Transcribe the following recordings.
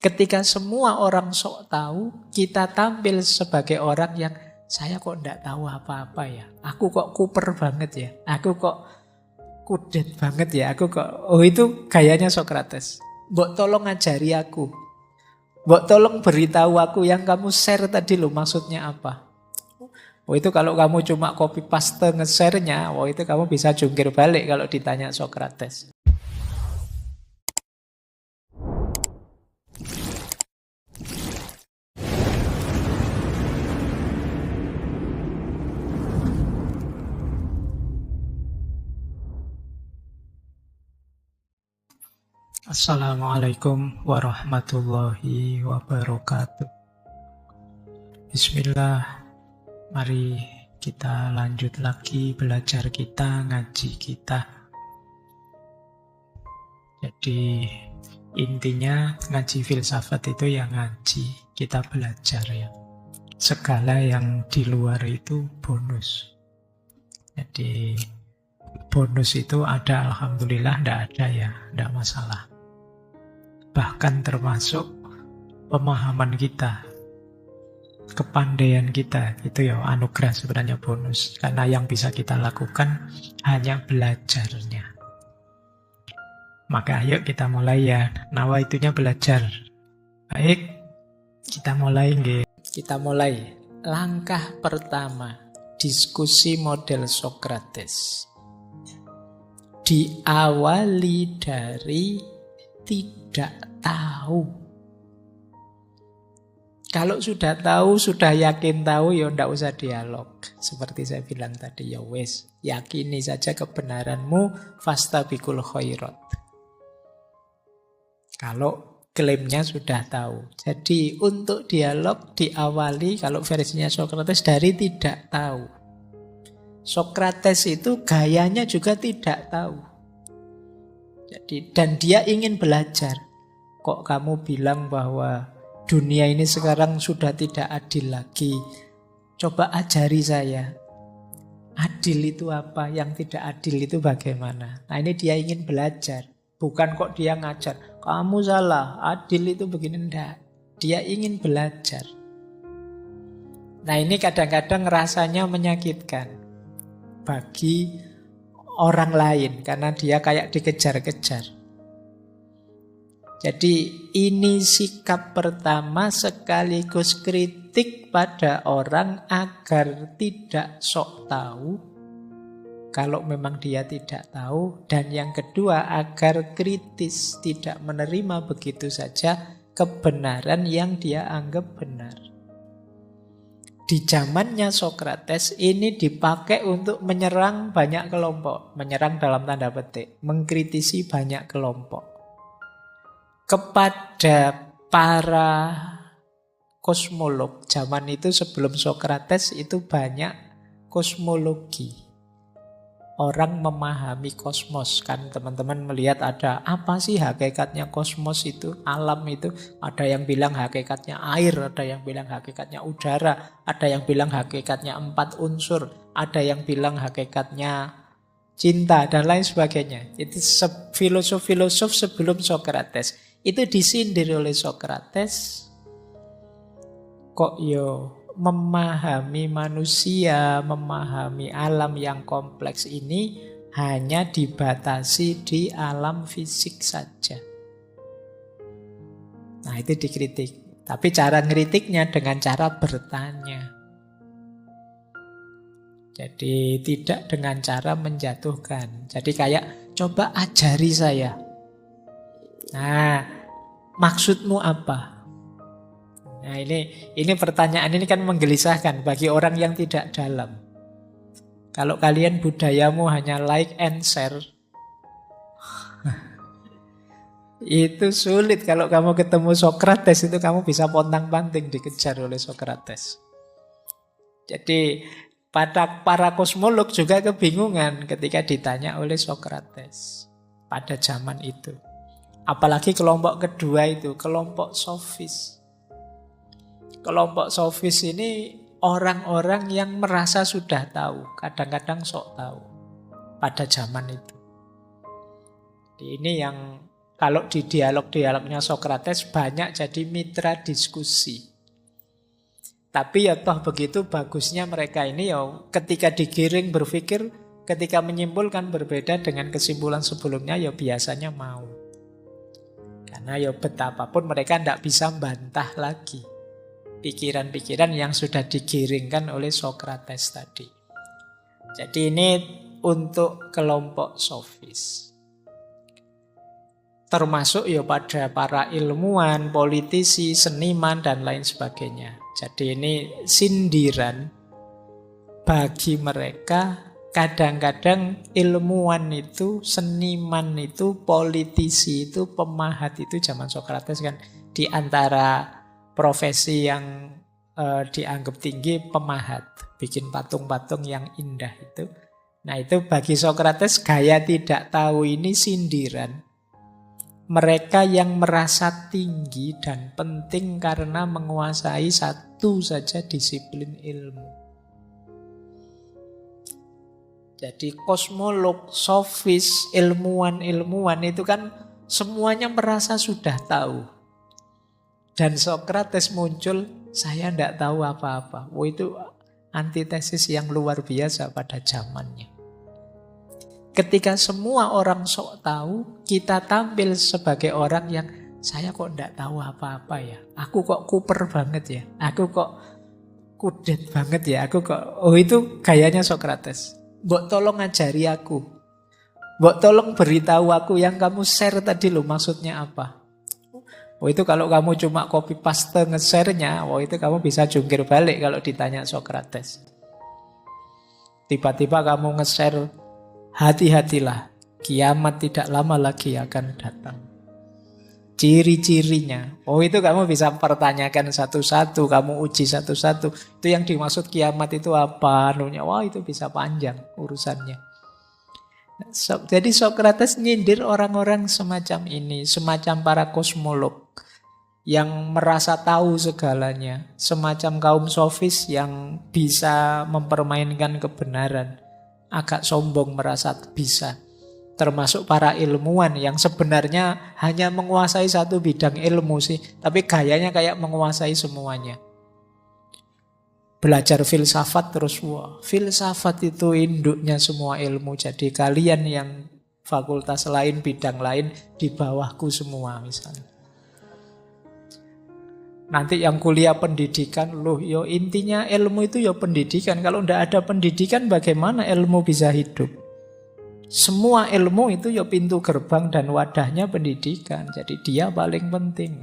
Ketika semua orang sok tahu, kita tampil sebagai orang yang saya kok enggak tahu apa-apa ya. Aku kok kuper banget ya. Aku kok kudet banget ya. Aku kok, oh itu gayanya Sokrates. Mbok tolong ajari aku. Mbok tolong beritahu aku yang kamu share tadi loh maksudnya apa. Oh itu kalau kamu cuma copy paste nge-share-nya, oh itu kamu bisa jungkir balik kalau ditanya Sokrates. Assalamualaikum warahmatullahi wabarakatuh. Bismillah, mari kita lanjut lagi belajar kita, ngaji kita. Jadi intinya ngaji filsafat itu ya ngaji, kita belajar ya. Segala yang di luar itu bonus. Jadi bonus itu ada, alhamdulillah, tidak ada ya, tidak masalah. Bahkan termasuk pemahaman kita, kepandaian kita, itu ya anugerah sebenarnya bonus. Karena yang bisa kita lakukan hanya belajarnya. Maka ayo kita mulai ya, nawaitunya belajar. Baik, kita mulai nggih. Kita mulai. Langkah pertama, diskusi model Sokrates. Diawali dari tidak tahu. Kalau sudah tahu, sudah yakin tahu, ya ndak usah dialog. Seperti saya bilang tadi, ya wes, yakini saja kebenaranmu, fastabiqul khairat. Kalau klaimnya sudah tahu. Jadi untuk dialog diawali, kalau versinya Sokrates, dari tidak tahu. Sokrates itu gayanya juga tidak tahu. Jadi, dan dia ingin belajar. Kok kamu bilang bahwa dunia ini sekarang sudah tidak adil lagi? Coba ajari saya. Adil itu apa? Yang tidak adil itu bagaimana? Nah ini dia ingin belajar. Bukan kok dia ngajar. Kamu salah, adil itu begini. Enggak. Dia ingin belajar. Nah ini kadang-kadang rasanya menyakitkan bagi orang lain, karena dia kayak dikejar-kejar. Jadi ini sikap pertama sekaligus kritik pada orang agar tidak sok tahu kalau memang dia tidak tahu. Dan yang kedua agar kritis, tidak menerima begitu saja kebenaran yang dia anggap benar. Di zamannya Sokrates ini dipakai untuk menyerang banyak kelompok. Menyerang dalam tanda petik, mengkritisi banyak kelompok. Kepada para kosmolog zaman itu sebelum Sokrates itu banyak kosmologi. Orang memahami kosmos. Kan teman-teman melihat ada apa sih hakikatnya kosmos itu, alam itu. Ada yang bilang hakikatnya air, ada yang bilang hakikatnya udara, ada yang bilang hakikatnya 4 unsur, ada yang bilang hakikatnya cinta, dan lain sebagainya. Itu filosof-filosof sebelum Sokrates. Itu disindir oleh Sokrates. Kok yo memahami manusia, memahami alam yang kompleks ini hanya dibatasi di alam fisik saja. Nah itu dikritik. Tapi cara ngeritiknya dengan cara bertanya. Jadi tidak dengan cara menjatuhkan. Jadi kayak coba ajari saya. Nah maksudmu apa? Nah ini pertanyaan ini kan menggelisahkan bagi orang yang tidak dalam. Kalau kalian budayamu hanya like and share, itu sulit. Kalau kamu ketemu Sokrates itu kamu bisa pontang-panting dikejar oleh Sokrates. Jadi para kosmolog juga kebingungan ketika ditanya oleh Sokrates pada zaman itu. Apalagi kelompok kedua itu, kelompok sofis. Kelompok sofis ini orang-orang yang merasa sudah tahu, kadang-kadang sok tahu pada zaman itu. Ini yang Kalau di dialog-dialognya Sokrates banyak jadi mitra diskusi. Tapi ya toh begitu bagusnya mereka ini ya ketika digiring berpikir, ketika menyimpulkan berbeda dengan kesimpulan sebelumnya ya biasanya mau. Karena ya betapapun mereka tidak bisa bantah lagi pikiran-pikiran yang sudah digiringkan oleh Sokrates tadi. Jadi ini untuk kelompok sofis. Termasuk ya pada para ilmuwan, politisi, seniman, dan lain sebagainya. Jadi ini sindiran bagi mereka. Kadang-kadang ilmuwan itu, seniman itu, politisi itu, pemahat itu zaman Sokrates kan di antara profesi yang dianggap tinggi pemahat, bikin patung-patung yang indah itu. Nah itu bagi Sokrates gaya tidak tahu ini sindiran. Mereka yang merasa tinggi dan penting karena menguasai satu saja disiplin ilmu. Jadi kosmolog, sofis, ilmuwan-ilmuwan itu kan semuanya merasa sudah tahu. Dan Sokrates muncul, saya tidak tahu apa-apa. Oh, itu antitesis yang luar biasa pada zamannya. Ketika semua orang sok tahu, kita tampil sebagai orang yang saya kok tidak tahu apa-apa ya. Aku kok kuper banget ya. Aku kok kudet banget ya. Aku kok, oh itu gayanya Sokrates. Mbok tolong ngajari aku. Mbok tolong beritahu aku yang kamu share tadi loh maksudnya apa. Oh itu kalau kamu cuma copy paste nge-share-nya, oh itu kamu bisa jungkir balik kalau ditanya Sokrates. Tiba-tiba kamu nge-share, hati-hatilah, kiamat tidak lama lagi akan datang. Ciri-cirinya. Oh itu kamu bisa pertanyakan satu-satu, kamu uji satu-satu. Itu yang dimaksud kiamat itu apa? Wah itu bisa panjang urusannya. Jadi Sokrates nyindir orang-orang semacam ini, semacam para kosmolog yang merasa tahu segalanya, semacam kaum sofis yang bisa mempermainkan kebenaran. Agak sombong merasa bisa. Termasuk para ilmuwan yang sebenarnya hanya menguasai satu bidang ilmu sih. Tapi gayanya kayak menguasai semuanya. Belajar filsafat terus, wah filsafat itu induknya semua ilmu. Jadi kalian yang fakultas lain, bidang lain di bawahku semua misalnya. Nanti yang kuliah pendidikan, loh yo intinya ilmu itu yo pendidikan. Kalau ndak ada pendidikan bagaimana ilmu bisa hidup? Semua ilmu itu yo pintu gerbang dan wadahnya pendidikan. Jadi dia paling penting.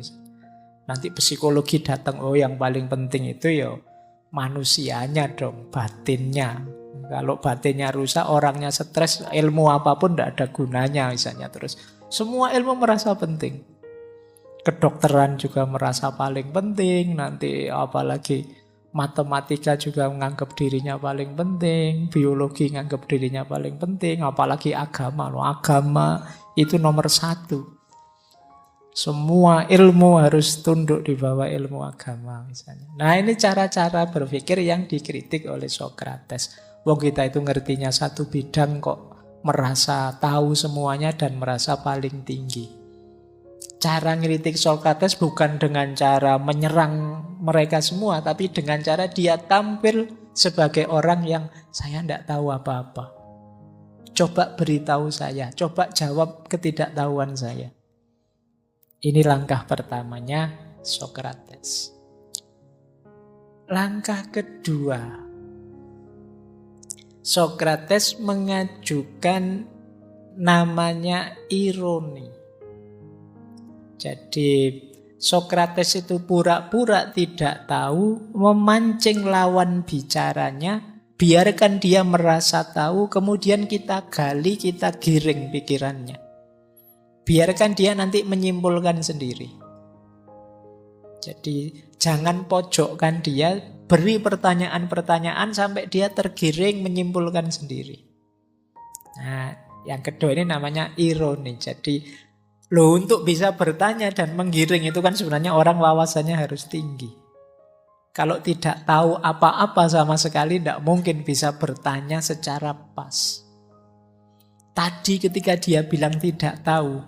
Nanti psikologi datang, oh yang paling penting itu yo manusianya dong, batinnya. Kalau batinnya rusak, orangnya stres, ilmu apapun ndak ada gunanya misalnya. Terus semua ilmu merasa penting. Kedokteran juga merasa paling penting, nanti apalagi matematika juga menganggap dirinya paling penting, biologi menganggap dirinya paling penting, apalagi agama. Agama itu nomor satu. Semua ilmu harus tunduk di bawah ilmu agama misalnya. Nah ini cara-cara berpikir yang dikritik oleh Sokrates. Wong kita itu ngertinya satu bidang kok merasa tahu semuanya dan merasa paling tinggi. Cara ngeritik Sokrates bukan dengan cara menyerang mereka semua, tapi dengan cara dia tampil sebagai orang yang saya tidak tahu apa-apa. Coba beritahu saya, coba jawab ketidaktahuan saya. Ini langkah pertamanya Sokrates. Langkah kedua, Sokrates mengajukan namanya ironi. Jadi Sokrates itu pura-pura tidak tahu, memancing lawan bicaranya, biarkan dia merasa tahu, kemudian kita gali, kita giring pikirannya. Biarkan dia nanti menyimpulkan sendiri. Jadi jangan pojokkan dia, beri pertanyaan-pertanyaan sampai dia tergiring menyimpulkan sendiri. Nah, yang kedua ini namanya ironi. Jadi loh, untuk bisa bertanya dan menggiring itu kan sebenarnya orang wawasannya harus tinggi. Kalau tidak tahu apa-apa sama sekali, tidak mungkin bisa bertanya secara pas. Tadi ketika dia bilang tidak tahu,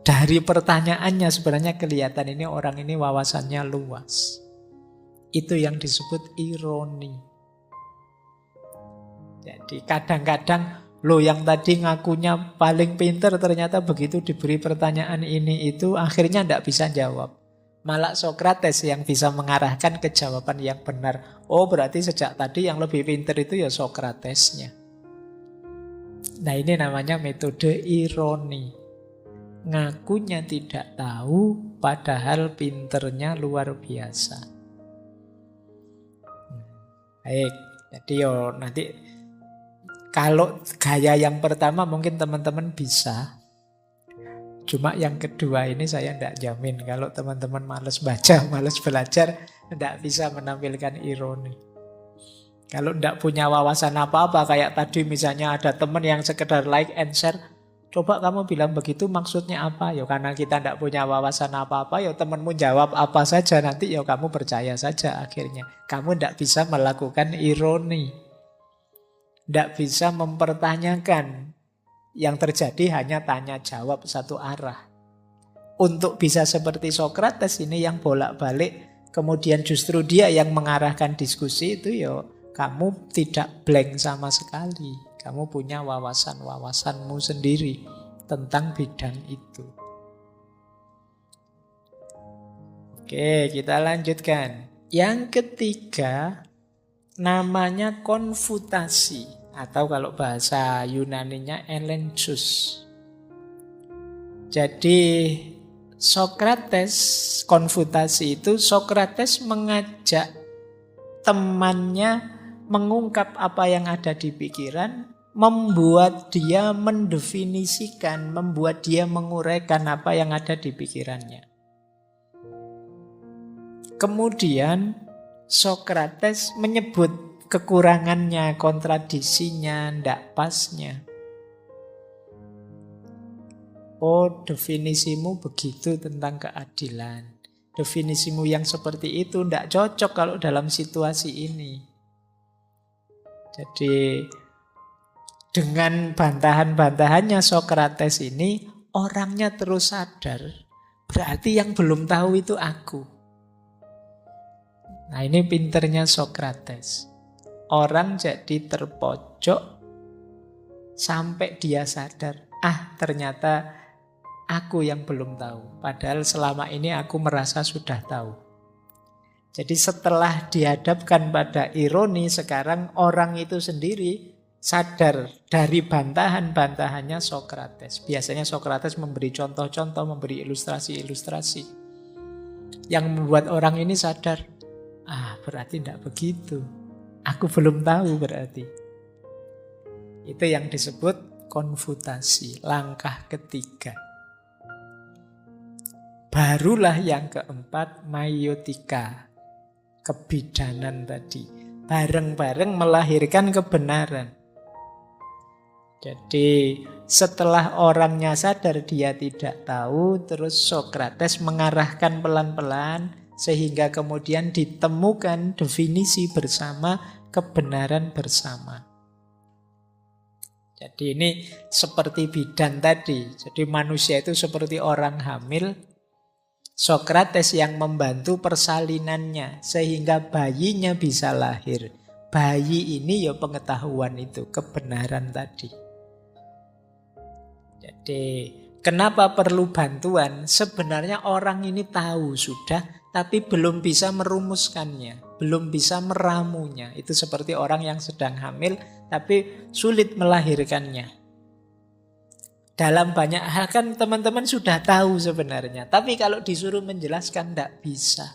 Dari pertanyaannya sebenarnya kelihatan ini orang ini wawasannya luas. Itu yang disebut ironi. Jadi kadang-kadang lo yang tadi ngakunya paling pinter ternyata begitu diberi pertanyaan ini itu akhirnya tidak bisa jawab. Malah Sokrates yang bisa mengarahkan ke jawaban yang benar. Oh berarti sejak tadi yang lebih pinter itu ya Sokratesnya. Nah ini namanya metode ironi. Ngakunya tidak tahu padahal pinternya luar biasa. Baik, jadi yo nanti kalau gaya yang pertama mungkin teman-teman bisa. Cuma yang kedua ini saya tidak jamin. Kalau teman-teman malas baca, malas belajar, tidak bisa menampilkan ironi. Kalau tidak punya wawasan apa-apa, kayak tadi misalnya ada teman yang sekedar like and share, coba kamu bilang begitu maksudnya apa? Ya karena kita tidak punya wawasan apa-apa, ya temanmu jawab apa saja, nanti ya kamu percaya saja akhirnya. Kamu tidak bisa melakukan ironi. Tidak bisa mempertanyakan. Yang terjadi hanya tanya jawab satu arah. Untuk bisa seperti Sokrates ini yang bolak-balik, kemudian justru dia yang mengarahkan diskusi itu ya kamu tidak blank sama sekali. Kamu punya wawasan-wawasanmu sendiri tentang bidang itu. Oke, kita lanjutkan. Yang ketiga namanya konfutasi. Atau kalau bahasa Yunaninya elenchus. Jadi Sokrates, konfutasi itu Sokrates mengajak temannya mengungkap apa yang ada di pikiran, membuat dia mendefinisikan, membuat dia menguraikan apa yang ada di pikirannya. Kemudian Sokrates menyebut kekurangannya, kontradisinya, ndak pasnya. Oh, definisimu begitu tentang keadilan. Definisimu yang seperti itu ndak cocok kalau dalam situasi ini. Jadi dengan bantahan-bantahannya Sokrates ini, orangnya terus sadar. Berarti yang belum tahu itu aku. Nah ini pinternya Sokrates. Orang jadi terpojok sampai dia sadar, ternyata aku yang belum tahu. Padahal selama ini aku merasa sudah tahu. Jadi setelah dihadapkan pada ironi, sekarang orang itu sendiri sadar dari bantahan-bantahannya Sokrates. Biasanya Sokrates memberi contoh-contoh, memberi ilustrasi-ilustrasi yang membuat orang ini sadar, berarti tidak begitu. Aku belum tahu berarti. Itu yang disebut konfutasi, langkah ketiga. Barulah yang keempat, maiotika, kebidanan tadi. Bareng-bareng melahirkan kebenaran. Jadi setelah orangnya sadar dia tidak tahu, terus Sokrates mengarahkan pelan-pelan sehingga kemudian ditemukan definisi bersama, kebenaran bersama. Jadi ini seperti bidan tadi. Jadi manusia itu seperti orang hamil. Sokrates yang membantu persalinannya sehingga bayinya bisa lahir. Bayi ini ya pengetahuan itu, kebenaran tadi. Jadi kenapa perlu bantuan? Sebenarnya orang ini tahu sudah, tapi belum bisa merumuskannya, belum bisa meramunya. Itu seperti orang yang sedang hamil, tapi sulit melahirkannya. Dalam banyak hal kan teman-teman sudah tahu sebenarnya, tapi kalau disuruh menjelaskan tidak bisa.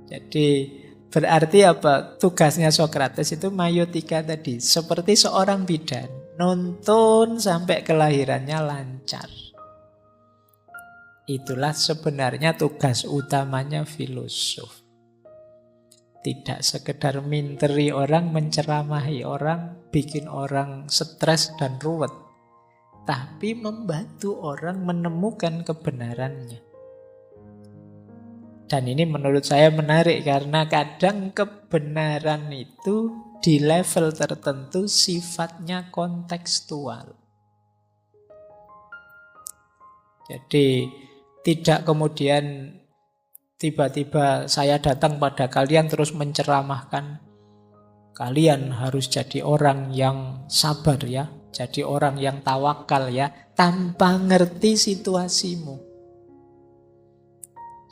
Jadi berarti apa? Tugasnya Sokrates itu maiotika tadi, seperti seorang bidan, nuntun sampai kelahirannya lancar. Itulah sebenarnya tugas utamanya filosof. Tidak sekedar minteri orang, menceramahi orang, bikin orang stres dan ruwet. Tapi membantu orang menemukan kebenarannya. Dan ini menurut saya menarik karena kadang kebenaran itu di level tertentu sifatnya kontekstual. Jadi tidak kemudian tiba-tiba saya datang pada kalian terus menceramahkan. Kalian harus jadi orang yang sabar ya. Jadi orang yang tawakal ya. Tanpa ngerti situasimu.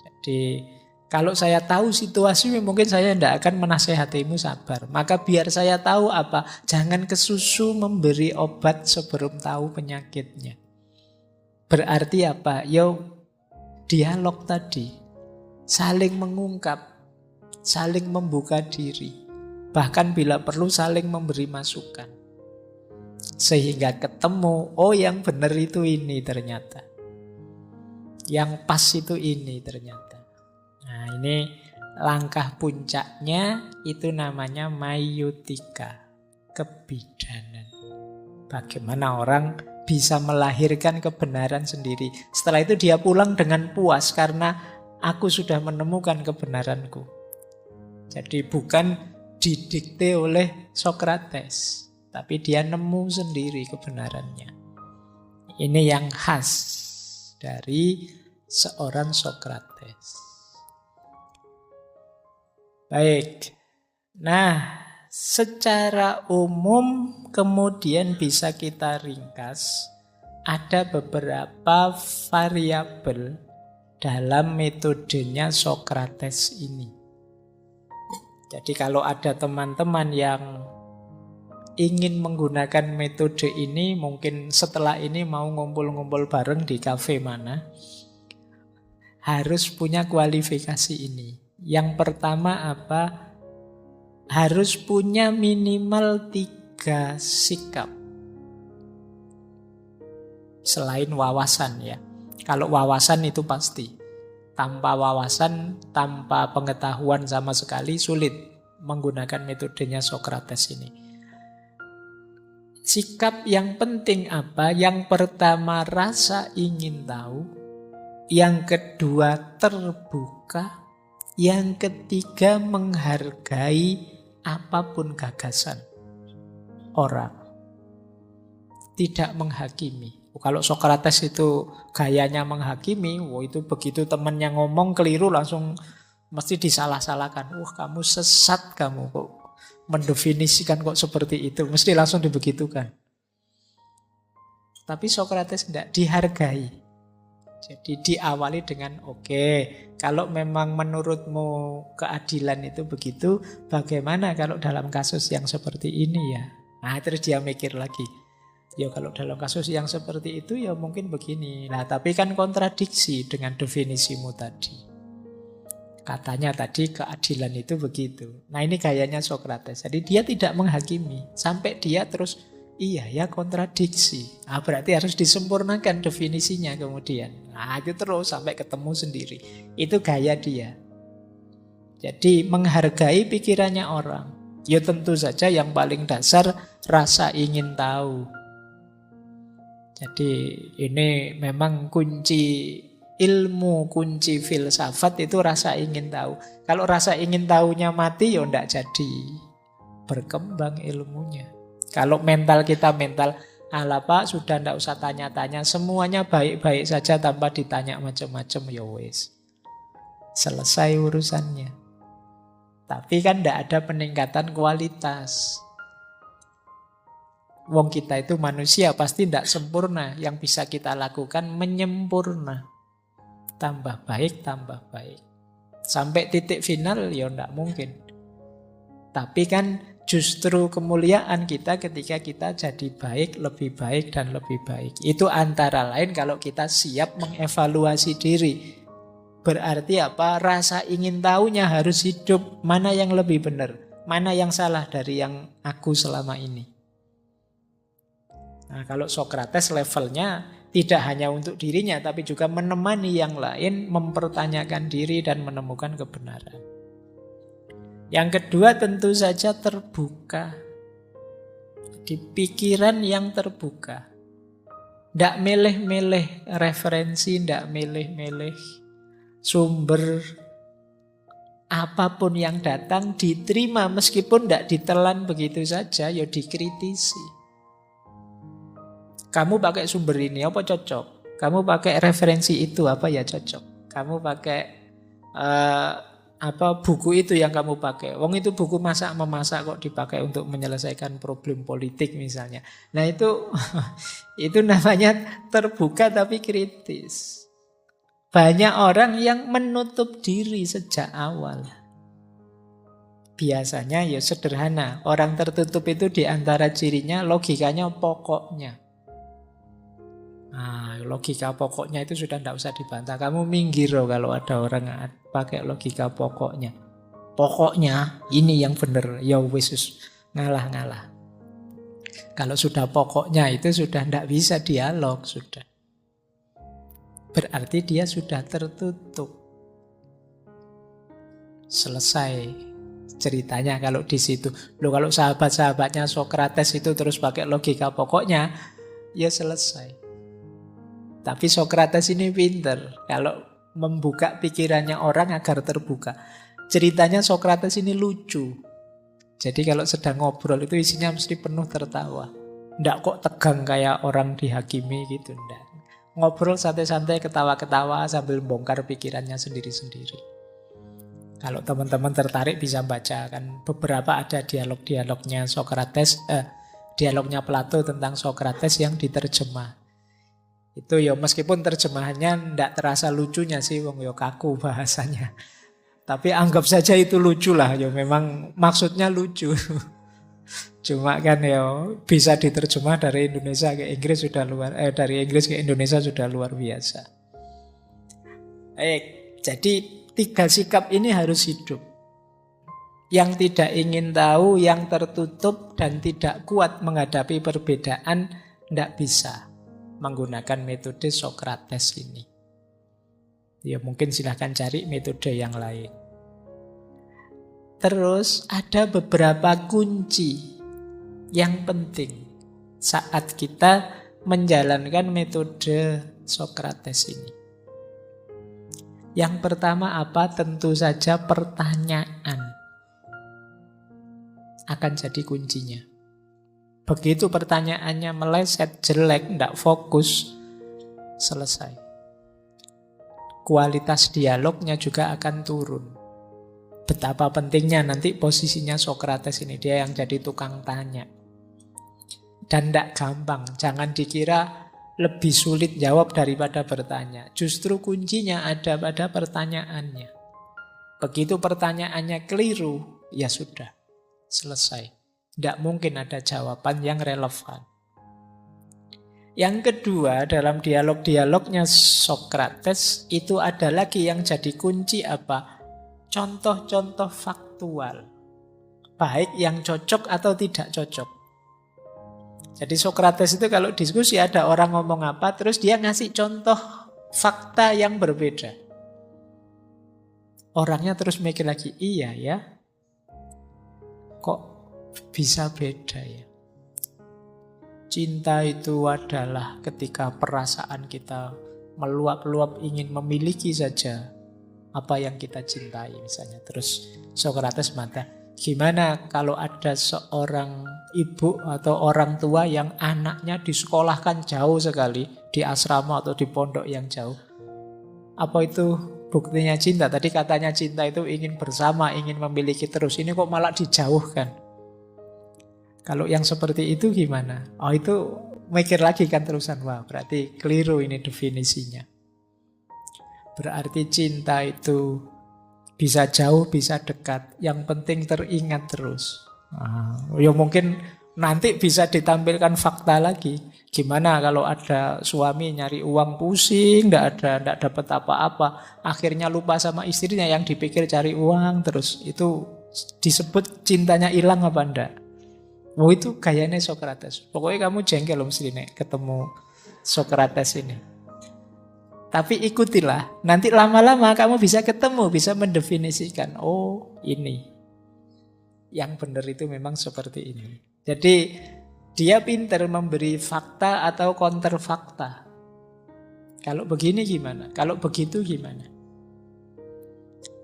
Jadi kalau saya tahu situasimu mungkin saya tidak akan menasehatimu sabar. Maka biar saya tahu apa. Jangan kesusu memberi obat sebelum tahu penyakitnya. Berarti apa? Dialog tadi. Saling mengungkap. Saling membuka diri. Bahkan bila perlu saling memberi masukan. Sehingga ketemu, oh yang benar itu ini ternyata. Yang pas itu ini ternyata. Nah ini langkah puncaknya itu namanya maiotika. Kebidanan. Bagaimana orang bisa melahirkan kebenaran sendiri. Setelah itu dia pulang dengan puas karena aku sudah menemukan kebenaranku. Jadi bukan didikte oleh Sokrates, tapi dia nemu sendiri kebenarannya. Ini yang khas dari seorang Sokrates. Baik. Nah, secara umum kemudian bisa kita ringkas ada beberapa variabel dalam metodenya Sokrates ini. Jadi kalau ada teman-teman yang ingin menggunakan metode ini, mungkin setelah ini mau ngumpul-ngumpul bareng di kafe mana, harus punya kualifikasi ini. Yang pertama apa? Harus punya minimal 3 sikap. Selain wawasan ya. Kalau wawasan itu pasti. Tanpa wawasan, tanpa pengetahuan sama sekali sulit menggunakan metodenya Sokrates ini. Sikap yang penting apa? Yang pertama rasa ingin tahu. Yang kedua terbuka. Yang ketiga menghargai apapun gagasan orang. Tidak menghakimi. Kalau Sokrates itu gayanya menghakimi, itu begitu temannya ngomong keliru langsung mesti disalah-salahkan. Kamu sesat kamu kok mendefinisikan kok seperti itu. Mesti langsung dibegitukan. Tapi Sokrates tidak, dihargai. Jadi diawali dengan oke, kalau memang menurutmu keadilan itu begitu, bagaimana kalau dalam kasus yang seperti ini ya? Nah terus dia mikir lagi. Ya kalau dalam kasus yang seperti itu ya mungkin begini. Nah tapi kan kontradiksi dengan definisimu tadi. Katanya tadi keadilan itu begitu. Nah ini gayanya Sokrates. Jadi dia tidak menghakimi. Sampai dia terus iya ya kontradiksi. Nah berarti harus disempurnakan definisinya kemudian. Nah itu terus sampai ketemu sendiri. Itu gaya dia. Jadi menghargai pikirannya orang. Ya tentu saja yang paling dasar rasa ingin tahu. Jadi ini memang kunci ilmu, kunci filsafat itu rasa ingin tahu. Kalau rasa ingin tahunya mati ya tidak jadi berkembang ilmunya. Kalau mental kita mental, ala Pak sudah tidak usah tanya-tanya, semuanya baik-baik saja tanpa ditanya macam-macam ya wis. Selesai urusannya. Tapi kan tidak ada peningkatan kualitas. Wong kita itu manusia pasti tidak sempurna. Yang bisa kita lakukan menyempurna. Tambah baik, tambah baik. Sampai titik final ya tidak mungkin. Tapi kan justru kemuliaan kita ketika kita jadi baik, dan lebih baik. Itu antara lain kalau kita siap mengevaluasi diri. Berarti apa? Rasa ingin tahunya harus hidup. Mana yang lebih benar? Mana yang salah dari yang aku selama ini? Nah, kalau Sokrates levelnya tidak hanya untuk dirinya, tapi juga menemani yang lain, mempertanyakan diri dan menemukan kebenaran. Yang kedua tentu saja terbuka. Di pikiran yang terbuka. Tidak milih-milih referensi, tidak milih-milih sumber. Apapun yang datang diterima meskipun tidak ditelan begitu saja, ya dikritisi. Kamu pakai sumber ini, apa cocok? Kamu pakai referensi itu apa ya cocok. Kamu pakai apa buku itu yang kamu pakai. Wong itu buku masak memasak kok dipakai untuk menyelesaikan problem politik misalnya. Nah itu itu namanya terbuka tapi kritis. Banyak orang yang menutup diri sejak awal. Biasanya ya sederhana. Orang tertutup itu di antara cirinya logikanya pokoknya. Nah, logika pokoknya itu sudah tidak usah dibantah. Kamu minggir loh kalau ada orang pakai logika pokoknya. Pokoknya ini yang benar. Ya wis ngalah-ngalah. Kalau sudah pokoknya itu sudah tidak bisa dialog sudah. Berarti dia sudah tertutup. Selesai ceritanya kalau di situ. Loh kalau sahabat-sahabatnya Sokrates itu terus pakai logika pokoknya, ya selesai. Tapi Sokrates ini pinter kalau membuka pikirannya orang agar terbuka. Ceritanya Sokrates ini lucu. Jadi kalau sedang ngobrol itu isinya mesti penuh tertawa. Nggak kok tegang kayak orang dihakimi gitu. Nggak. Ngobrol santai-santai ketawa-ketawa sambil bongkar pikirannya sendiri-sendiri. Kalau teman-teman tertarik bisa baca kan beberapa ada dialog-dialognya Sokrates, dialognya Plato tentang Sokrates yang diterjemah. Itu ya meskipun terjemahannya ndak terasa lucunya sih, wong ya kaku bahasanya. Tapi anggap saja itu lucu lah, ya memang maksudnya lucu. Cuma kan ya bisa diterjemah dari Indonesia ke Inggris sudah dari Inggris ke Indonesia sudah luar biasa. Jadi 3 sikap ini harus hidup. Yang tidak ingin tahu, yang tertutup dan tidak kuat menghadapi perbedaan ndak bisa menggunakan metode Sokrates ini. Ya mungkin silahkan cari metode yang lain. Terus ada beberapa kunci yang penting saat kita menjalankan metode Sokrates ini. Yang pertama apa? Tentu saja pertanyaan akan jadi kuncinya. Begitu pertanyaannya meleset, jelek, tidak fokus, selesai. Kualitas dialognya juga akan turun. Betapa pentingnya nanti posisinya Sokrates ini, dia yang jadi tukang tanya. Dan tidak gampang, jangan dikira lebih sulit jawab daripada bertanya. Justru kuncinya ada pada pertanyaannya. Begitu pertanyaannya keliru, ya sudah, selesai. Tidak mungkin ada jawaban yang relevan. Yang kedua, dalam dialog-dialognya Sokrates itu ada lagi yang jadi kunci apa? Contoh-contoh faktual. Baik yang cocok atau tidak cocok. Jadi Sokrates itu kalau diskusi ada orang ngomong apa, terus dia ngasih contoh fakta yang berbeda. Orangnya terus mikir lagi, iya ya, kok bisa beda ya. Cinta itu adalah ketika perasaan kita meluap-luap ingin memiliki saja apa yang kita cintai misalnya. Terus Sokrates mata, gimana kalau ada seorang ibu atau orang tua yang anaknya disekolahkan jauh sekali, di asrama atau di pondok yang jauh. Apa itu buktinya cinta? Tadi katanya cinta itu ingin bersama, ingin memiliki terus. Ini kok malah dijauhkan. Kalau yang seperti itu gimana? Oh itu mikir lagi kan terusan. Wah berarti keliru ini definisinya. Berarti cinta itu bisa jauh, bisa dekat. Yang penting teringat terus. Ya mungkin nanti bisa ditampilkan fakta lagi. Gimana kalau ada suami nyari uang pusing, ndak dapat apa-apa. Akhirnya lupa sama istrinya, yang dipikir cari uang terus. Itu disebut cintanya hilang apa ndak? Oh itu gayanya Sokrates. Pokoknya kamu jengkel loh mesti nih ketemu Sokrates ini. Tapi ikutilah. Nanti lama-lama kamu bisa ketemu, bisa mendefinisikan. Oh ini. Yang benar itu memang seperti ini. Jadi dia pintar memberi fakta atau counter fakta. Kalau begini gimana? Kalau begitu gimana?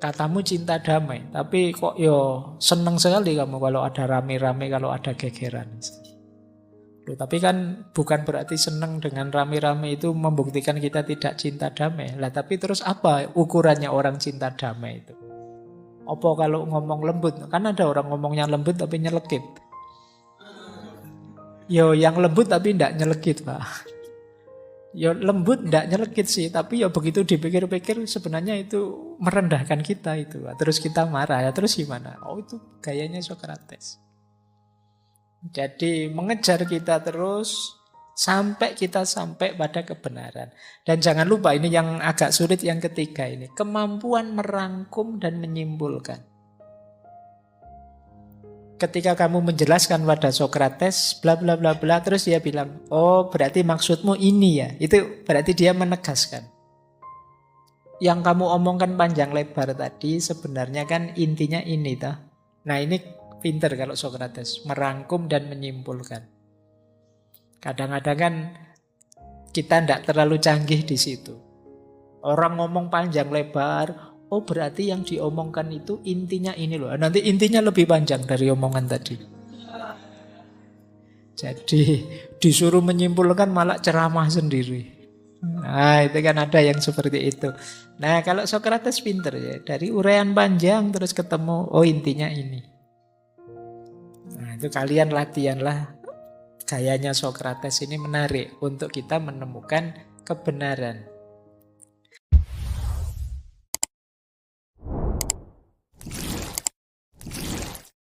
Katamu cinta damai, tapi kok yo seneng sekali kamu kalau ada rame-rame, kalau ada gegeran. Loh, tapi kan bukan berarti senang dengan rame-rame itu membuktikan kita tidak cinta damai. Lah, tapi terus apa ukurannya orang cinta damai itu? Apa kalau ngomong lembut? Kan ada orang ngomongnya lembut tapi nyelekit. Yo, yang lembut tapi tidak nyelekit, Pak. Yo, lembut tidak nyelekit sih, tapi ya begitu dipikir-pikir sebenarnya itu merendahkan kita itu. Terus kita marah, ya terus gimana? Oh, itu gayanya Socrates. Jadi mengejar kita terus sampai kita sampai pada kebenaran. Dan jangan lupa ini yang agak sulit yang ketiga ini. Kemampuan merangkum dan menyimpulkan. Ketika kamu menjelaskan pada Socrates, bla bla bla bla, terus dia bilang, oh berarti maksudmu ini ya. Itu berarti dia menegaskan. Yang kamu omongkan panjang lebar tadi sebenarnya kan intinya ini toh. Nah ini pinter kalau Socrates, merangkum dan menyimpulkan. Kadang-kadang kan kita tidak terlalu canggih di situ. Orang ngomong panjang lebar, oh berarti yang diomongkan itu intinya ini loh. Nanti intinya lebih panjang dari omongan tadi. Jadi disuruh menyimpulkan malah ceramah sendiri. Nah itu kan ada yang seperti itu. Nah kalau Socrates pinter ya. Dari uraian panjang terus ketemu, oh intinya ini. Nah itu kalian latihanlah. Gayanya Socrates ini menarik untuk kita menemukan kebenaran.